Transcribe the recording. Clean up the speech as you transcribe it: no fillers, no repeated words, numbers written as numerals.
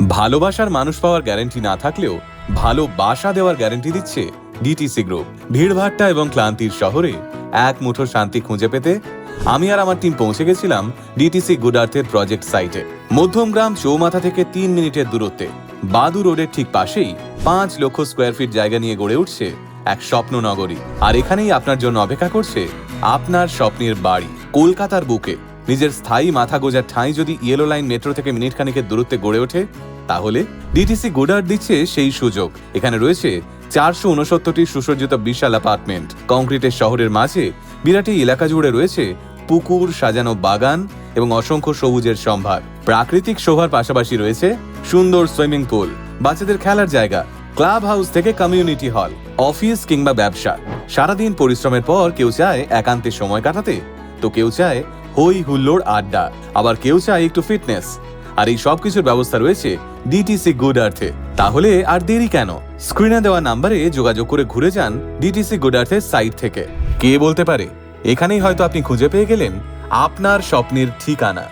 ভালোবাসার মানুষ পাওয়ার গ্যারান্টি না থাকলেও ভালোবাসা দেওয়ার গ্যারান্টি দিচ্ছে ডিটিসি গ্রুপ। ভিড়ভাট্টা এবং ক্লান্তির শহরে এক মুঠো শান্তি খুঁজে পেতে আমি আর আমার টিম পৌঁছে গেছিলাম ডিটিসি গুড আর্থের প্রজেক্ট সাইটে। মধ্যমগ্রাম চৌমাথা থেকে 3 মিনিটের দূরত্বে বাদু রোডের ঠিক পাশেই 5 লক্ষ স্কোয়ার ফিট জায়গা নিয়ে গড়ে উঠছে এক স্বপ্ন নগরী। আর এখানেই আপনার জন্য অপেক্ষা করছে আপনার স্বপ্নের বাড়ি। কলকাতার বুকে নিজের স্থায়ী মাথা গোজার ঠাঁই যদি ইয়েলো লাইন মেট্রো থেকে মিনিট খানিকের দূরত্বে গড়ে ওঠে, তাহলে ডিটিসি গুড আর্থ দিচ্ছে সেই সুযোগ। এখানে রয়েছে 469টি সুসজ্জিত বিশাল অ্যাপার্টমেন্ট। কংক্রিটের শহরের মাঝে বিরাট এই এলাকা জুড়ে রয়েছে পুকুর, সাজানো বাগান এবং অসংখ্য সবুজের সম্ভার। প্রাকৃতিক শোভার পাশাপাশি রয়েছে সুন্দর সুইমিং পুল, বাচ্চাদের খেলার জায়গা, ক্লাব হাউস থেকে কমিউনিটি হল। অফিস কিংবা ব্যবসা, সারাদিন পরিশ্রমের পর কেউ চায় একান্তে সময় কাটাতে, তো কেউ চায় হই হুল্লোড় আড্ডা, আবার কেউ চায় একটু ফিটনেস। আর এই সবকিছুর ব্যবস্থা রয়েছে ডিটিসি গুড আর্থে। তাহলে আর দেরি কেন? স্ক্রিনে দেওয়া নাম্বারে যোগাযোগ করে ঘুরে যান ডিটিসি গুড আর্থের সাইট থেকে। কে বলতে পারে, এখানেই হয়তো আপনি খুঁজে পেয়ে গেলেন আপনার স্বপ্নের ঠিকানা।